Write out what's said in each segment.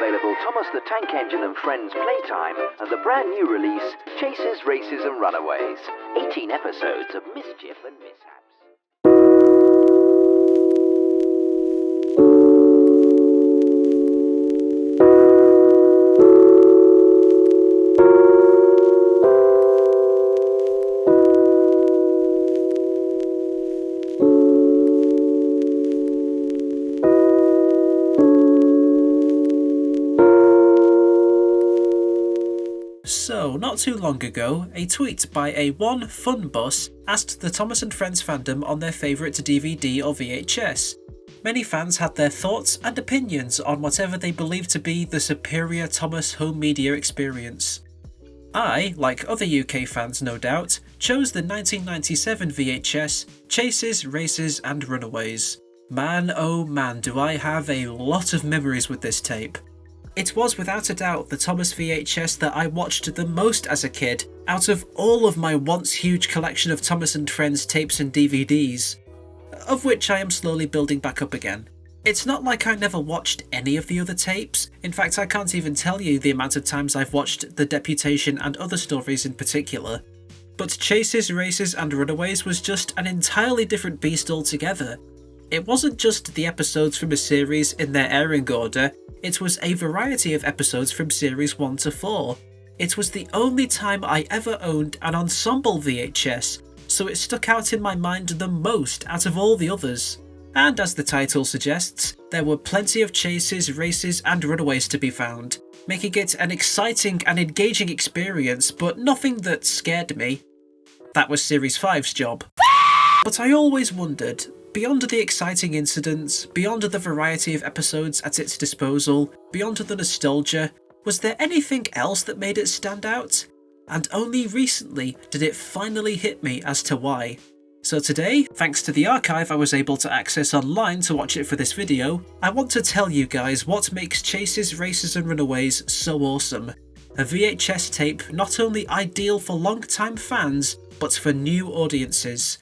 available Thomas the Tank Engine and Friends Playtime and the brand new release, Chases, Races and Runaways. 18 episodes of mischief and mishaps. So, not too long ago, a tweet by a One Fun Bus asked the Thomas and Friends fandom on their favourite DVD or VHS. Many fans had their thoughts and opinions on whatever they believed to be the superior Thomas home media experience. I, like other UK fans no doubt, chose the 1997 VHS, Chases, Races and Runaways. Man oh man, do I have a lot of memories with this tape. It was without a doubt the Thomas VHS that I watched the most as a kid, out of all of my once huge collection of Thomas and Friends tapes and DVDs, of which I am slowly building back up again. It's not like I never watched any of the other tapes. In fact, I can't even tell you the amount of times I've watched The Deputation and other stories in particular. But Chases, Races and Runaways was just an entirely different beast altogether. It wasn't just the episodes from a series in their airing order, it was a variety of episodes from series 1 to 4. It was the only time I ever owned an ensemble VHS, so it stuck out in my mind the most out of all the others. And as the title suggests, there were plenty of chases, races and runaways to be found, making it an exciting and engaging experience, but nothing that scared me. That was Series 5's job. But I always wondered, beyond the exciting incidents, beyond the variety of episodes at its disposal, beyond the nostalgia, was there anything else that made it stand out? And only recently did it finally hit me as to why. So today, thanks to the archive I was able to access online to watch it for this video, I want to tell you guys what makes Chases, Races and Runaways so awesome. A VHS tape not only ideal for long-time fans, but for new audiences.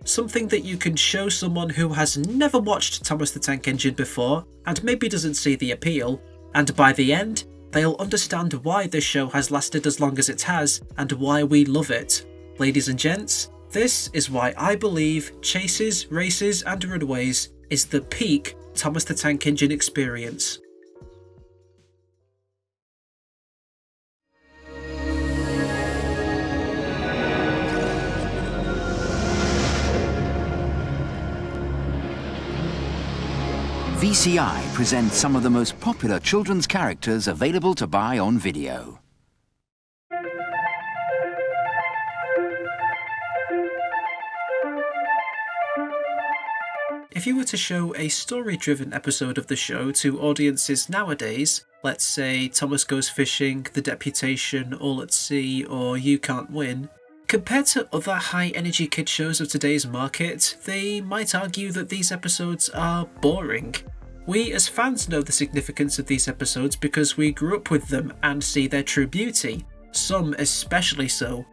Something that you can show someone who has never watched Thomas the Tank Engine before and maybe doesn't see the appeal, and by the end, they'll understand why this show has lasted as long as it has and why we love it. Ladies and gents, this is why I believe Chases, Races and Runways is the peak Thomas the Tank Engine experience. VCI presents some of the most popular children's characters available to buy on video. If you were to show a story-driven episode of the show to audiences nowadays, let's say Thomas Goes Fishing, The Deputation, All at Sea, or You Can't Win, compared to other high-energy kid shows of today's market, they might argue that these episodes are boring. We as fans know the significance of these episodes because we grew up with them and see their true beauty, some especially so.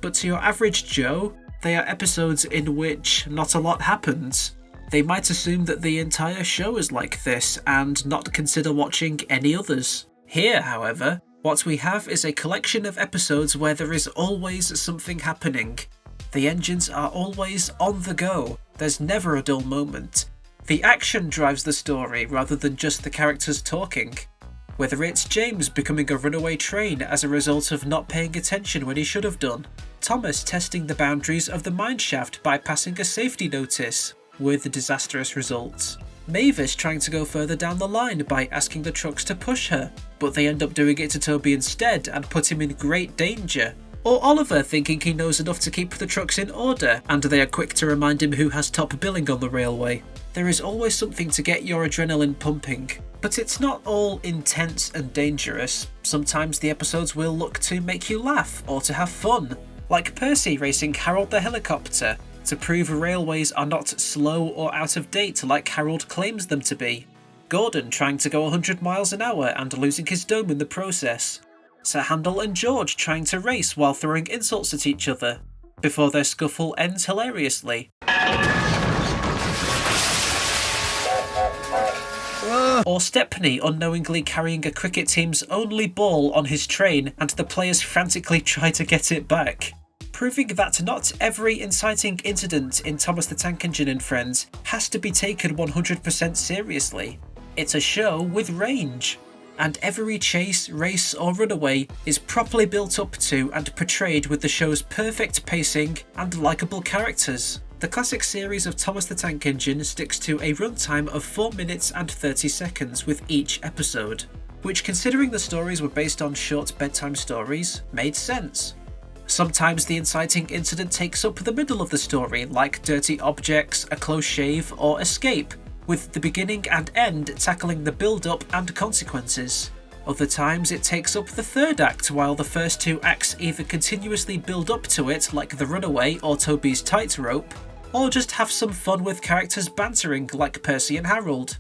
But to your average Joe, they are episodes in which not a lot happens. They might assume that the entire show is like this and not consider watching any others. Here, however, what we have is a collection of episodes where there is always something happening. The engines are always on the go, there's never a dull moment. The action drives the story rather than just the characters talking. Whether it's James becoming a runaway train as a result of not paying attention when he should have done, Thomas testing the boundaries of the mineshaft by passing a safety notice, with disastrous results. Mavis trying to go further down the line by asking the trucks to push her, but they end up doing it to Toby instead and put him in great danger. Or Oliver thinking he knows enough to keep the trucks in order, and they are quick to remind him who has top billing on the railway. There is always something to get your adrenaline pumping. But it's not all intense and dangerous. Sometimes the episodes will look to make you laugh or to have fun, like Percy racing Harold the helicopter, to prove railways are not slow or out of date like Harold claims them to be. Gordon trying to go 100 miles an hour and losing his dome in the process. Sir Handel and George trying to race while throwing insults at each other, before their scuffle ends hilariously. or Stepney unknowingly carrying a cricket team's only ball on his train and the players frantically try to get it back. Proving that not every inciting incident in Thomas the Tank Engine and Friends has to be taken 100% seriously. It's a show with range, and every chase, race or runaway is properly built up to and portrayed with the show's perfect pacing and likeable characters. The classic series of Thomas the Tank Engine sticks to a runtime of 4 minutes and 30 seconds with each episode, which, considering the stories were based on short bedtime stories, made sense. Sometimes the inciting incident takes up the middle of the story, like dirty objects, a close shave, or escape, with the beginning and end tackling the build-up and consequences. Other times it takes up the third act, while the first two acts either continuously build up to it, like The Runaway or Toby's Tightrope, or just have some fun with characters bantering, like Percy and Harold.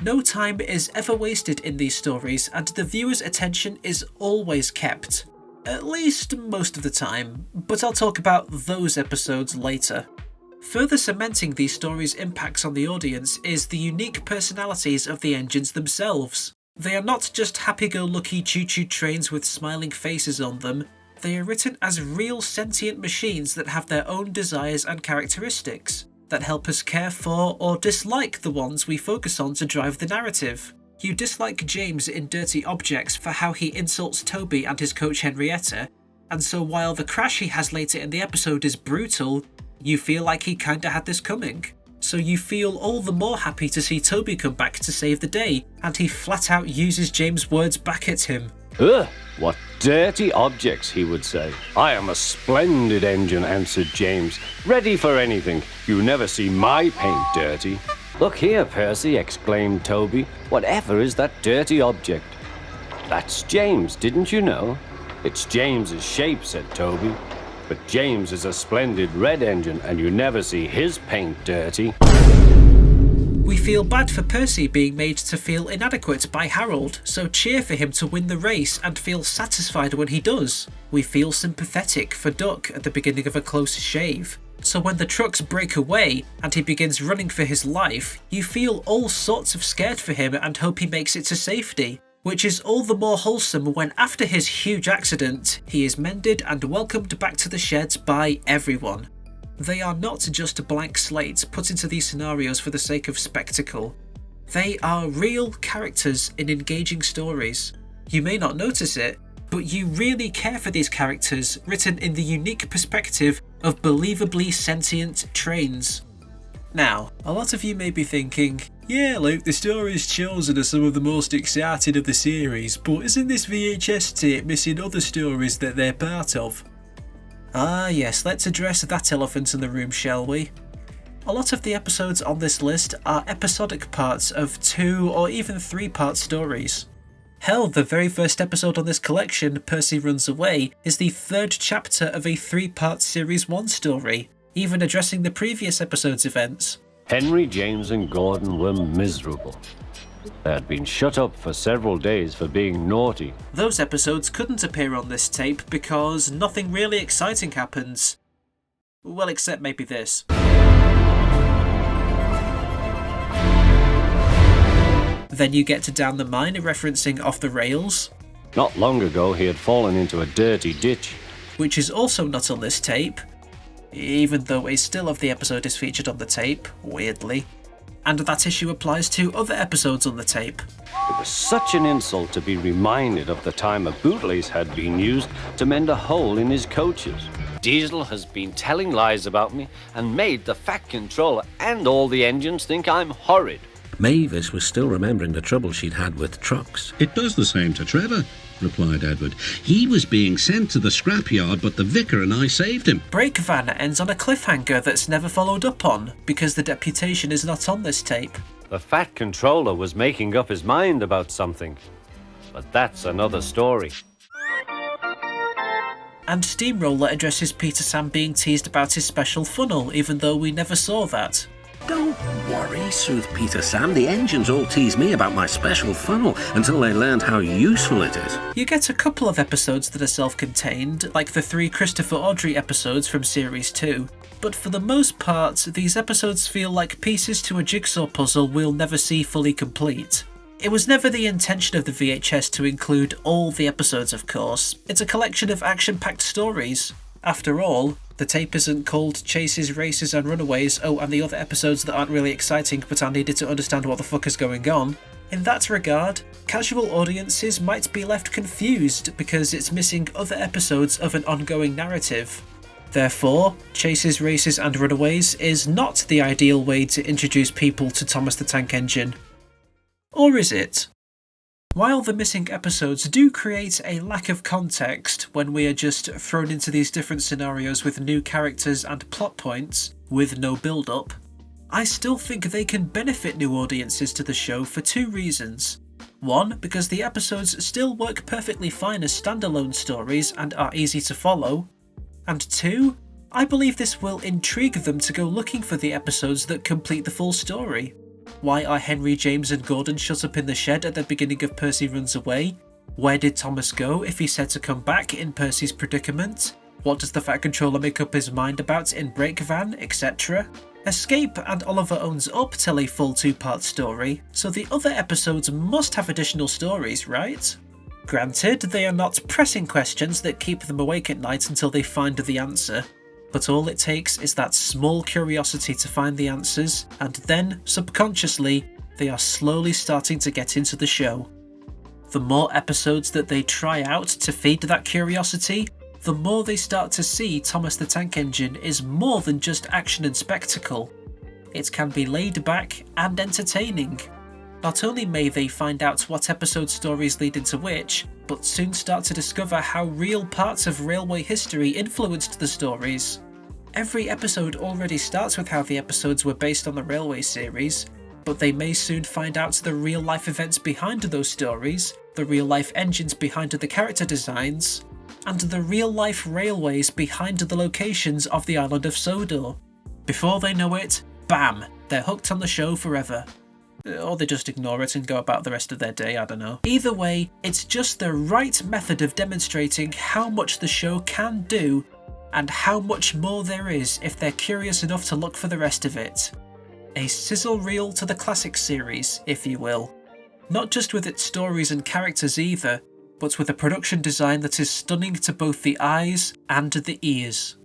No time is ever wasted in these stories, and the viewer's attention is always kept. At least most of the time, but I'll talk about those episodes later. Further cementing these stories' impacts on the audience is the unique personalities of the engines themselves. They are not just happy-go-lucky choo-choo trains with smiling faces on them, they are written as real sentient machines that have their own desires and characteristics, that help us care for or dislike the ones we focus on to drive the narrative. You dislike James in Dirty Objects for how he insults Toby and his coach Henrietta, and so while the crash he has later in the episode is brutal, you feel like he kinda had this coming. So you feel all the more happy to see Toby come back to save the day, and he flat out uses James' words back at him. Ugh, what dirty objects, he would say. I am a splendid engine, answered James. Ready for anything. You never see my paint dirty. Look here, Percy, exclaimed Toby. Whatever is that dirty object? That's James, didn't you know? It's James's shape, said Toby. But James is a splendid red engine, and you never see his paint dirty. We feel bad for Percy being made to feel inadequate by Harold, so cheer for him to win the race and feel satisfied when he does. We feel sympathetic for Duck at the beginning of a close shave. So when the trucks break away and he begins running for his life, you feel all sorts of scared for him and hope he makes it to safety, which is all the more wholesome when after his huge accident, he is mended and welcomed back to the sheds by everyone. They are not just blank slates put into these scenarios for the sake of spectacle. They are real characters in engaging stories. You may not notice it, but you really care for these characters written in the unique perspective of believably sentient trains. Now, a lot of you may be thinking, yeah Luke, the stories chosen are some of the most exciting of the series, but isn't this VHS tape missing other stories that they're part of? Ah yes, let's address that elephant in the room, shall we? A lot of the episodes on this list are episodic parts of 2 or even 3-part stories. Hell, the very first episode on this collection, Percy Runs Away, is the 3rd chapter of a 3-part Series 1 story, even addressing the previous episode's events. Henry, James and Gordon were miserable. They had been shut up for several days for being naughty. Those episodes couldn't appear on this tape because nothing really exciting happens. Well, except maybe this. Then you get to Down the Mine, referencing Off the Rails. Not long ago he had fallen into a dirty ditch. Which is also not on this tape, even though a still of the episode is featured on the tape, weirdly. And that issue applies to other episodes on the tape. It was such an insult to be reminded of the time a bootlace had been used to mend a hole in his coaches. Diesel has been telling lies about me and made the Fat Controller and all the engines think I'm horrid. Mavis was still remembering the trouble she'd had with trucks. It does the same to Trevor, replied Edward. He was being sent to the scrapyard, but the vicar and I saved him. Brake Van ends on a cliffhanger that's never followed up on, because the deputation is not on this tape. The Fat Controller was making up his mind about something. But that's another story. And Steamroller addresses Peter Sam being teased about his special funnel, even though we never saw that. Don't worry, soothed Peter Sam. The engines all teased me about my special funnel until they learned how useful it is. You get a couple of episodes that are self-contained, like the 3 Christopher Audrey episodes from Series 2, but for the most part, these episodes feel like pieces to a jigsaw puzzle we'll never see fully complete. It was never the intention of the VHS to include all the episodes, of course. It's a collection of action-packed stories. After all, the tape isn't called Chases, Races and Runaways, oh, and the other episodes that aren't really exciting but I needed to understand what the fuck is going on. In that regard, casual audiences might be left confused because it's missing other episodes of an ongoing narrative. Therefore, Chases, Races and Runaways is not the ideal way to introduce people to Thomas the Tank Engine. Or is it? While the missing episodes do create a lack of context when we are just thrown into these different scenarios with new characters and plot points, with no build-up, I still think they can benefit new audiences to the show for two reasons. One, because the episodes still work perfectly fine as standalone stories and are easy to follow, and two, I believe this will intrigue them to go looking for the episodes that complete the full story. Why are Henry, James and Gordon shut up in the shed at the beginning of Percy Runs Away? Where did Thomas go if he's said to come back in Percy's predicament? What does the Fat Controller make up his mind about in Break Van, etc.? Escape and Oliver Owns Up tell a full two-part story, so the other episodes must have additional stories, right? Granted, they are not pressing questions that keep them awake at night until they find the answer, but all it takes is that small curiosity to find the answers, and then, subconsciously, they are slowly starting to get into the show. The more episodes that they try out to feed that curiosity, the more they start to see Thomas the Tank Engine is more than just action and spectacle. It can be laid back and entertaining. Not only may they find out what episode stories lead into which, but soon start to discover how real parts of railway history influenced the stories. Every episode already starts with how the episodes were based on the railway series, but they may soon find out the real life events behind those stories, the real life engines behind the character designs, and the real life railways behind the locations of the island of Sodor. Before they know it, bam, they're hooked on the show forever. Or they just ignore it and go about the rest of their day, I don't know. Either way, it's just the right method of demonstrating how much the show can do and how much more there is if they're curious enough to look for the rest of it. A sizzle reel to the classic series, if you will. Not just with its stories and characters either, but with a production design that is stunning to both the eyes and the ears.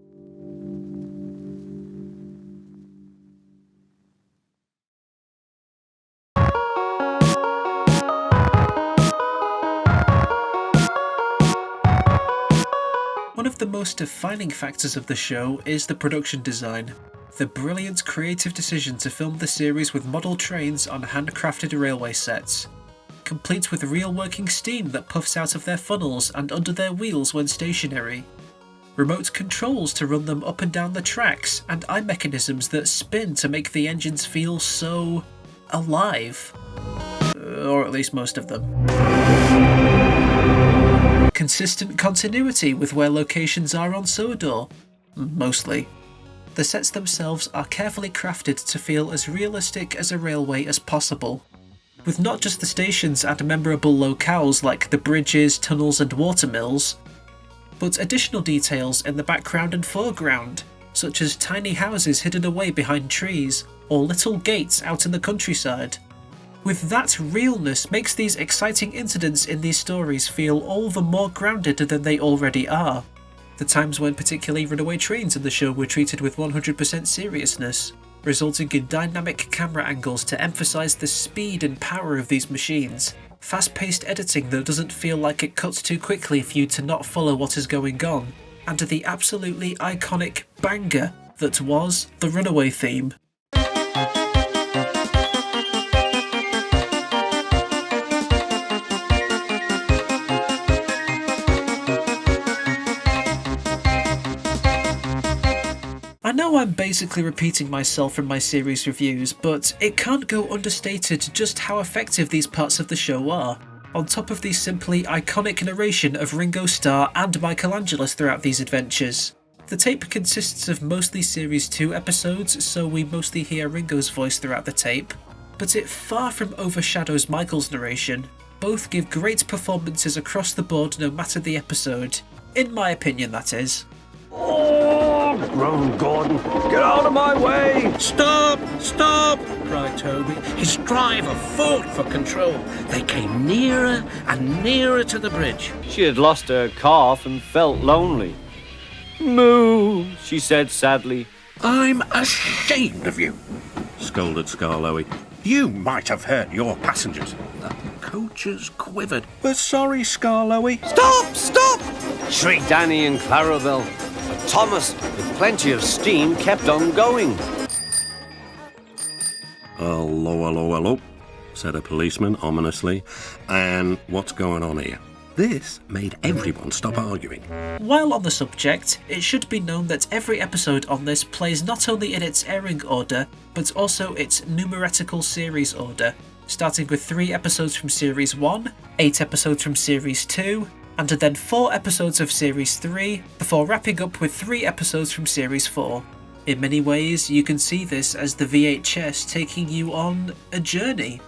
One of the most defining factors of the show is the production design. The brilliant creative decision to film the series with model trains on handcrafted railway sets, complete with real working steam that puffs out of their funnels and under their wheels when stationary, remote controls to run them up and down the tracks, and eye mechanisms that spin to make the engines feel so alive. Or at least most of them. Consistent continuity with where locations are on Sodor. Mostly. The sets themselves are carefully crafted to feel as realistic as a railway as possible, with not just the stations and memorable locales like the bridges, tunnels and watermills, but additional details in the background and foreground, such as tiny houses hidden away behind trees, or little gates out in the countryside. With that realness makes these exciting incidents in these stories feel all the more grounded than they already are. The times when particularly runaway trains in the show were treated with 100% seriousness, resulting in dynamic camera angles to emphasise the speed and power of these machines, fast-paced editing that doesn't feel like it cuts too quickly for you to not follow what is going on, and the absolutely iconic banger that was the Runaway theme. I know I'm basically repeating myself from my series reviews, but it can't go understated just how effective these parts of the show are, on top of the simply iconic narration of Ringo Starr and Michelangelos throughout these adventures. The tape consists of mostly Series 2 episodes, so we mostly hear Ringo's voice throughout the tape, but it far from overshadows Michael's narration. Both give great performances across the board no matter the episode, in my opinion that is. groaned Gordon. Get out of my way! Stop! Stop! Cried Toby. His driver fought for control. They came nearer and nearer to the bridge. She had lost her calf and felt lonely. Moo, she said sadly. I'm ashamed of you, scolded Skarloey. You might have hurt your passengers. The coaches quivered. We're sorry, Skarloey. Stop! Stop! Shrieked Annie and Clarabelle. But Thomas, with plenty of steam, kept on going. Hello, said a policeman ominously. And what's going on here? This made everyone stop arguing. While on the subject, it should be known that every episode on this plays not only in its airing order, but also its numerical series order, starting with 3 episodes from Series 1, 8 episodes from Series 2, and then 4 episodes of Series 3, before wrapping up with 3 episodes from Series 4. In many ways, you can see this as the VHS taking you on a journey,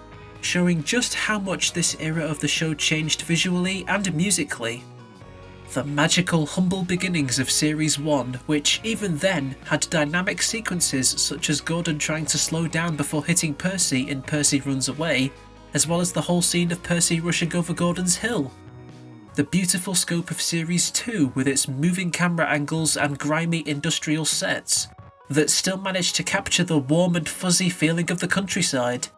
showing just how much this era of the show changed visually and musically. The magical, humble beginnings of Series 1, which even then had dynamic sequences such as Gordon trying to slow down before hitting Percy in Percy Runs Away, as well as the whole scene of Percy rushing over Gordon's hill. The beautiful scope of Series 2 with its moving camera angles and grimy industrial sets, that still managed to capture the warm and fuzzy feeling of the countryside.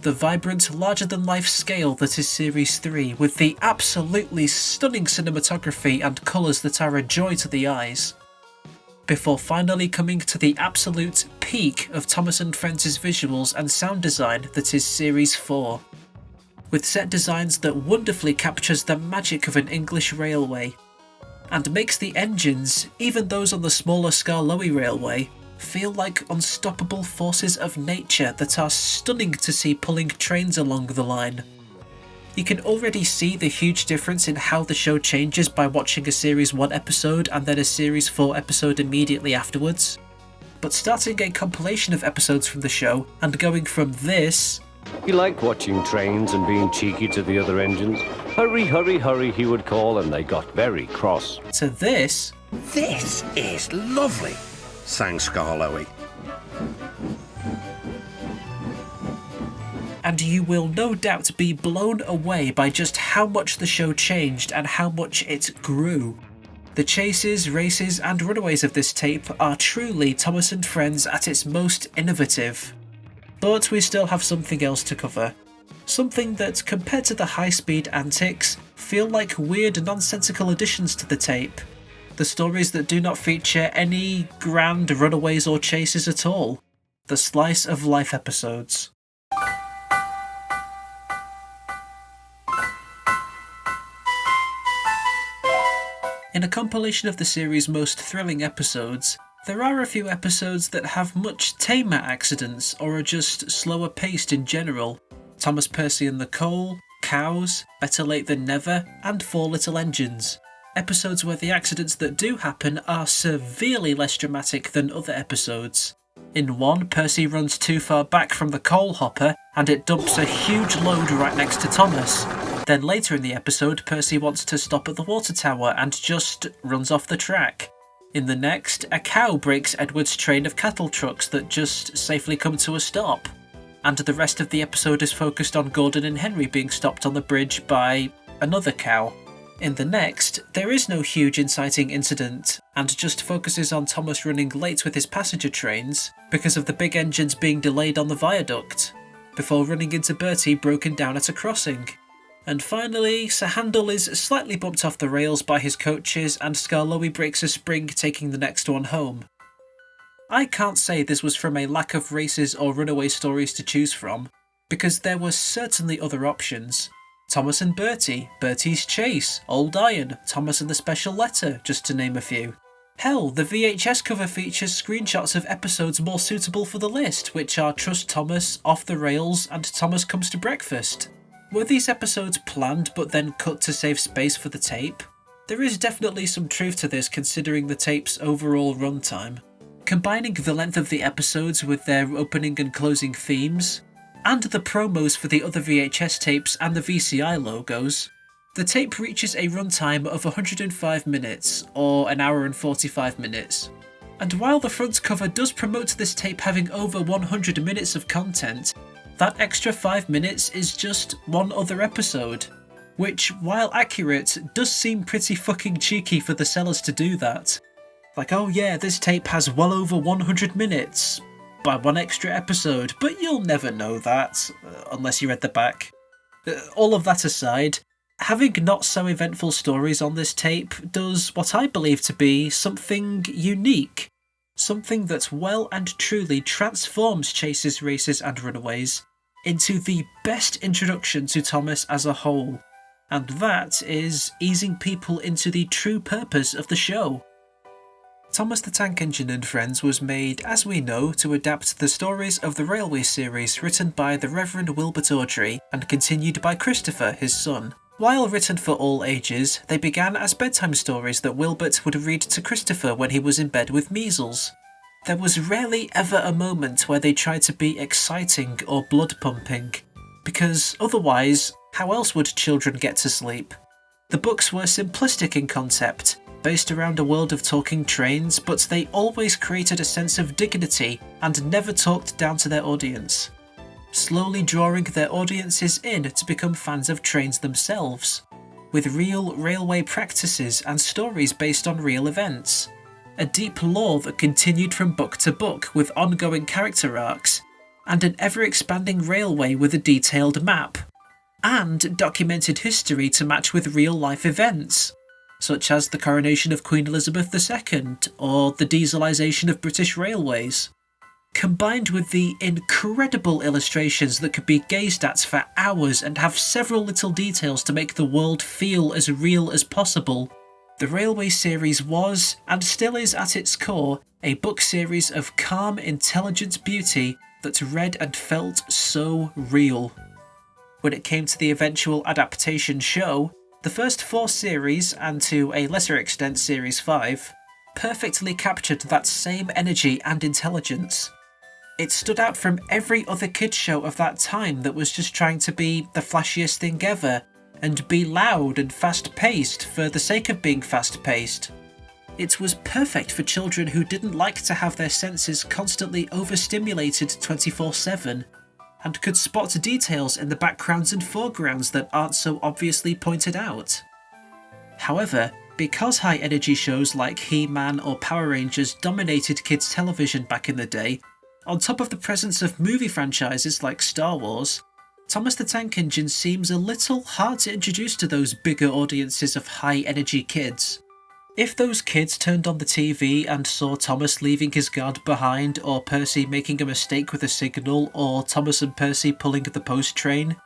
The vibrant, larger-than-life scale that is Series 3, with the absolutely stunning cinematography and colours that are a joy to the eyes. Before finally coming to the absolute peak of Thomas & Friends' visuals and sound design that is Series 4. With set designs that wonderfully captures the magic of an English railway, and makes the engines, even those on the smaller Skarloey Railway, feel like unstoppable forces of nature that are stunning to see pulling trains along the line. You can already see the huge difference in how the show changes by watching a Series 1 episode and then a Series 4 episode immediately afterwards. But starting a compilation of episodes from the show and going from this... He liked watching trains and being cheeky to the other engines. Hurry, hurry, hurry, he would call, and they got very cross. to this... This is lovely, sang Skarloey. And you will no doubt be blown away by just how much the show changed and how much it grew. The chases, races and runaways of this tape are truly Thomas & Friends at its most innovative. But we still have something else to cover. Something that, compared to the high-speed antics, feel like weird nonsensical additions to the tape. The stories that do not feature any grand runaways or chases at all. The slice of life episodes. In a compilation of the series' most thrilling episodes, there are a few episodes that have much tamer accidents or are just slower paced in general. Thomas Percy and the Coal, Cows, Better Late Than Never, and Four Little Engines. Episodes where the accidents that do happen are severely less dramatic than other episodes. In one, Percy runs too far back from the coal hopper and it dumps a huge load right next to Thomas. Then later in the episode, Percy wants to stop at the water tower and just runs off the track. In the next, a cow breaks Edward's train of cattle trucks that just safely come to a stop. And the rest of the episode is focused on Gordon and Henry being stopped on the bridge by another cow. In the next, there is no huge inciting incident, and just focuses on Thomas running late with his passenger trains because of the big engines being delayed on the viaduct, before running into Bertie broken down at a crossing. And finally, Sir Handel is slightly bumped off the rails by his coaches and Skarloey breaks a spring taking the next one home. I can't say this was from a lack of races or runaway stories to choose from, because there were certainly other options. Thomas and Bertie, Bertie's Chase, Old Iron, Thomas and the Special Letter, just to name a few. Hell, the VHS cover features screenshots of episodes more suitable for the list, which are Trust Thomas, Off the Rails, and Thomas Comes to Breakfast. Were these episodes planned but then cut to save space for the tape? There is definitely some truth to this considering the tape's overall runtime. Combining the length of the episodes with their opening and closing themes, and the promos for the other VHS tapes and the VCI logos, the tape reaches a runtime of 105 minutes, or an hour and 45 minutes. And while the front cover does promote this tape having over 100 minutes of content, that extra 5 minutes is just one other episode, which, while accurate, does seem pretty fucking cheeky for the sellers to do that. Like, oh yeah, this tape has well over 100 minutes by one extra episode, but you'll never know that, unless you read the back. All of that aside, having not so eventful stories on this tape does what I believe to be something unique. Something that well and truly transforms Chases, Races and Runaways into the best introduction to Thomas as a whole. And that is easing people into the true purpose of the show. Thomas the Tank Engine and Friends was made, as we know, to adapt the stories of the Railway series written by the Reverend Wilbert Awdry and continued by Christopher, his son. While written for all ages, they began as bedtime stories that Wilbert would read to Christopher when he was in bed with measles. There was rarely ever a moment where they tried to be exciting or blood-pumping, because otherwise, how else would children get to sleep? The books were simplistic in concept, based around a world of talking trains, but they always created a sense of dignity and never talked down to their audience, slowly drawing their audiences in to become fans of trains themselves, with real railway practices and stories based on real events. A deep lore that continued from book to book with ongoing character arcs, and an ever-expanding railway with a detailed map, and documented history to match with real-life events, such as the coronation of Queen Elizabeth II or the dieselisation of British railways, combined with the incredible illustrations that could be gazed at for hours and have several little details to make the world feel as real as possible. The Railway series was, and still is at its core, a book series of calm, intelligent beauty that read and felt so real. When it came to the eventual adaptation show, the first 4 series, and to a lesser extent Series 5, perfectly captured that same energy and intelligence. It stood out from every other kids show of that time that was just trying to be the flashiest thing ever, and be loud and fast-paced for the sake of being fast-paced. It was perfect for children who didn't like to have their senses constantly overstimulated 24/7, and could spot details in the backgrounds and foregrounds that aren't so obviously pointed out. However, because high-energy shows like He-Man or Power Rangers dominated kids' television back in the day, on top of the presence of movie franchises like Star Wars, Thomas the Tank Engine seems a little hard to introduce to those bigger audiences of high-energy kids. If those kids turned on the TV and saw Thomas leaving his guard behind, or Percy making a mistake with a signal, or Thomas and Percy pulling the post train,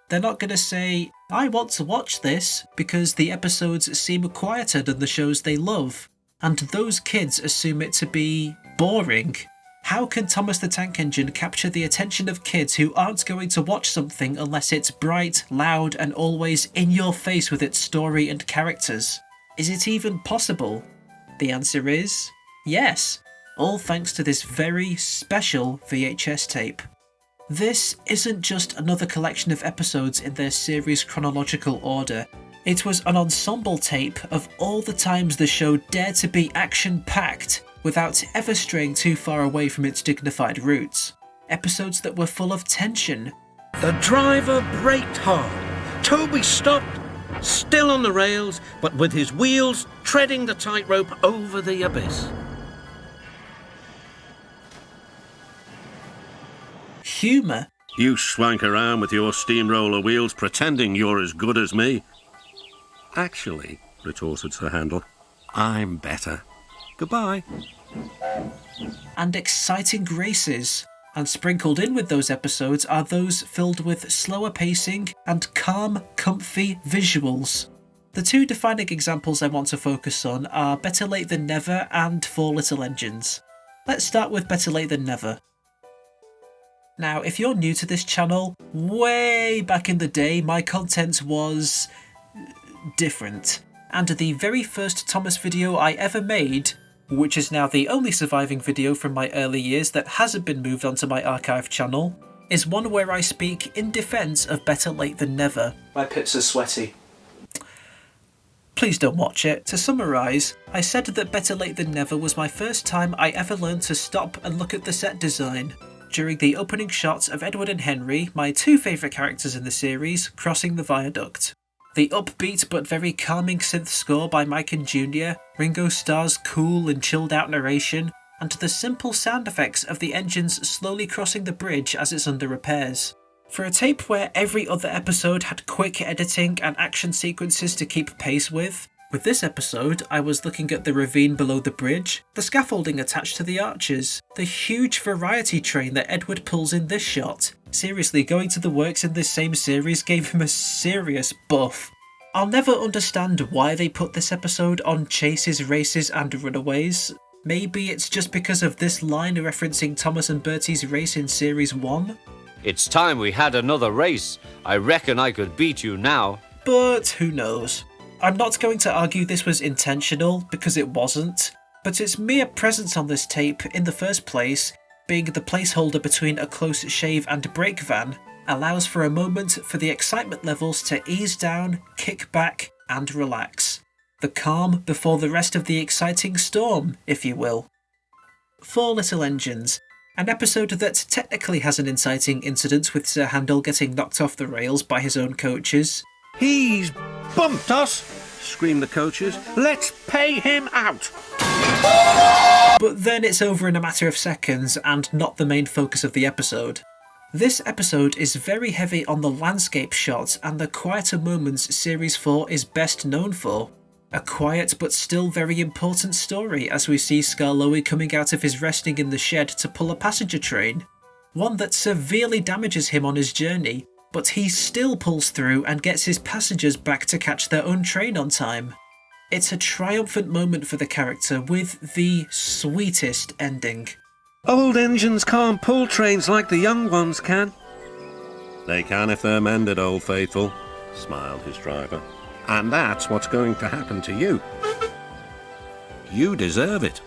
they're not going to say, "I want to watch this," because the episodes seem quieter than the shows they love, and those kids assume it to be boring. How can Thomas the Tank Engine capture the attention of kids who aren't going to watch something unless it's bright, loud, and always in your face with its story and characters? Is it even possible? The answer is yes, all thanks to this very special VHS tape. This isn't just another collection of episodes in their series chronological order. It was an ensemble tape of all the times the show dared to be action-packed without ever straying too far away from its dignified roots. Episodes that were full of tension. The driver braked hard. Toby stopped, still on the rails, but with his wheels treading the tightrope over the abyss. Humour. You swank around with your steamroller wheels pretending you're as good as me. Actually, retorted Sir Handel, I'm better. Goodbye. And exciting races. And sprinkled in with those episodes are those filled with slower pacing and calm, comfy visuals. The 2 defining examples I want to focus on are Better Late Than Never and 4 Little Engines. Let's start with Better Late Than Never. Now, if you're new to this channel, way back in the day, my content was different. And the very first Thomas video I ever made, which is now the only surviving video from my early years that hasn't been moved onto my archive channel, is one where I speak in defence of Better Late Than Never. My pits are sweaty. Please don't watch it. To summarise, I said that Better Late Than Never was my first time I ever learned to stop and look at the set design. During the opening shots of Edward and Henry, my two favourite characters in the series, crossing the viaduct. The upbeat but very calming synth score by Mike and Jr., Ringo Starr's cool and chilled out narration, and the simple sound effects of the engines slowly crossing the bridge as it's under repairs. For a tape where every other episode had quick editing and action sequences to keep pace with this episode I was looking at the ravine below the bridge, the scaffolding attached to the arches, the huge variety train that Edward pulls in this shot. Seriously, going to the works in this same series gave him a serious buff. I'll never understand why they put this episode on Chases, Races and Runaways. Maybe it's just because of this line referencing Thomas and Bertie's race in Series 1? It's time we had another race. I reckon I could beat you now. But who knows? I'm not going to argue this was intentional, because it wasn't, but its mere presence on this tape in the first place, being the placeholder between a close shave and brake van, allows for a moment for the excitement levels to ease down, kick back and relax. The calm before the rest of the exciting storm, if you will. Four Little Engines. An episode that technically has an inciting incident with Sir Handel getting knocked off the rails by his own coaches. He's bumped us, screamed the coaches. Let's pay him out. But then it's over in a matter of seconds and not the main focus of the episode. This episode is very heavy on the landscape shots and the quieter moments Series 4 is best known for. A quiet but still very important story as we see Skarloey coming out of his resting in the shed to pull a passenger train. One that severely damages him on his journey, but he still pulls through and gets his passengers back to catch their own train on time. It's a triumphant moment for the character with the sweetest ending. Old engines can't pull trains like the young ones can. They can if they're mended, Old Faithful, smiled his driver. And that's what's going to happen to you. You deserve it.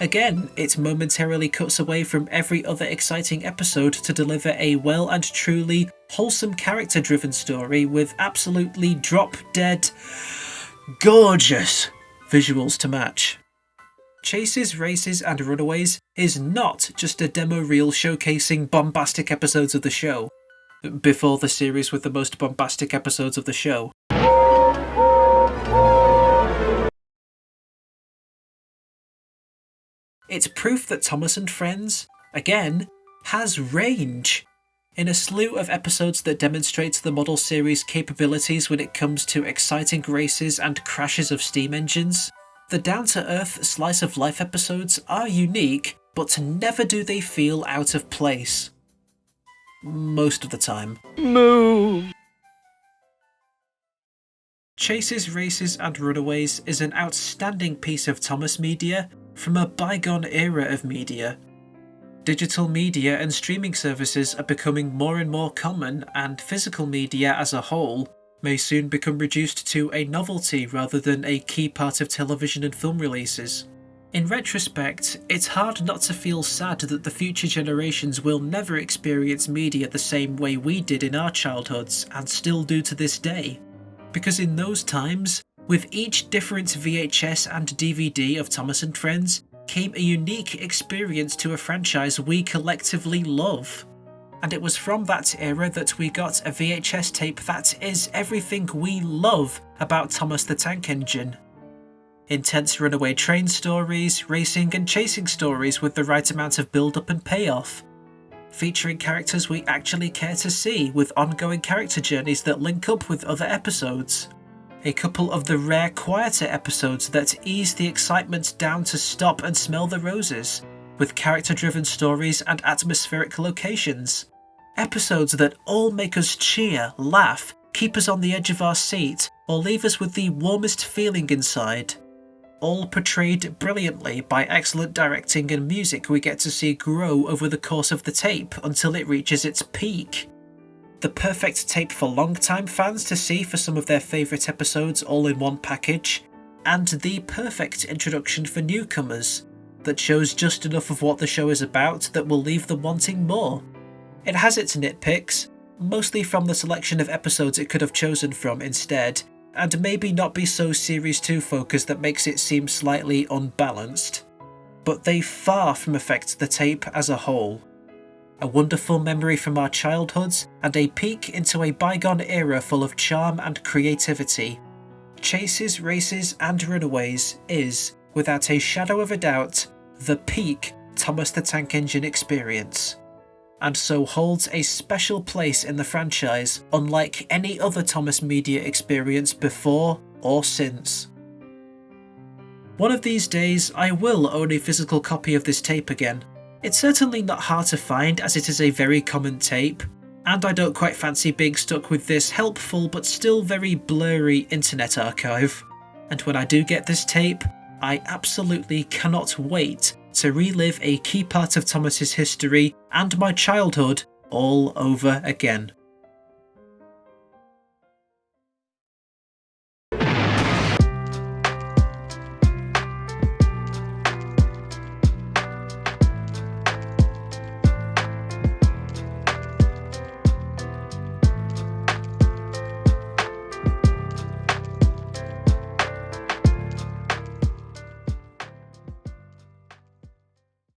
Again, it momentarily cuts away from every other exciting episode to deliver a well and truly wholesome character-driven story with absolutely drop-dead, gorgeous visuals to match. Chases, Races and Runaways is not just a demo reel showcasing bombastic episodes of the show, before the series with the most bombastic episodes of the show. It's proof that Thomas and Friends, again, has range. In a slew of episodes that demonstrates the model series' capabilities when it comes to exciting races and crashes of steam engines, the down-to-earth slice-of-life episodes are unique, but never do they feel out of place. Most of the time. Moo! Chases, Races and Runaways is an outstanding piece of Thomas media from a bygone era of media. Digital media and streaming services are becoming more and more common, and physical media as a whole may soon become reduced to a novelty rather than a key part of television and film releases. In retrospect, it's hard not to feel sad that the future generations will never experience media the same way we did in our childhoods and still do to this day. Because in those times, with each different VHS and DVD of Thomas and Friends came a unique experience to a franchise we collectively love. And it was from that era that we got a VHS tape that is everything we love about Thomas the Tank Engine. Intense runaway train stories, racing and chasing stories with the right amount of build-up and payoff. Featuring characters we actually care to see, with ongoing character journeys that link up with other episodes. A couple of the rare quieter episodes that ease the excitement down to stop and smell the roses, with character-driven stories and atmospheric locations. Episodes that all make us cheer, laugh, keep us on the edge of our seat, or leave us with the warmest feeling inside. All portrayed brilliantly by excellent directing and music we get to see grow over the course of the tape until it reaches its peak. The perfect tape for long-time fans to see for some of their favourite episodes all in one package, and the perfect introduction for newcomers that shows just enough of what the show is about that will leave them wanting more. It has its nitpicks, mostly from the selection of episodes it could have chosen from instead, and maybe not be so Series 2 focused that makes it seem slightly unbalanced, but they far from affect the tape as a whole. A wonderful memory from our childhoods and a peek into a bygone era full of charm and creativity, Chases, Races and Runaways is, without a shadow of a doubt, the peak Thomas the Tank Engine experience, and so holds a special place in the franchise unlike any other Thomas media experience before or since. One of these days I will own a physical copy of this tape again. It's certainly not hard to find as it is a very common tape, and I don't quite fancy being stuck with this helpful but still very blurry internet archive. And when I do get this tape, I absolutely cannot wait to relive a key part of Thomas's history and my childhood all over again.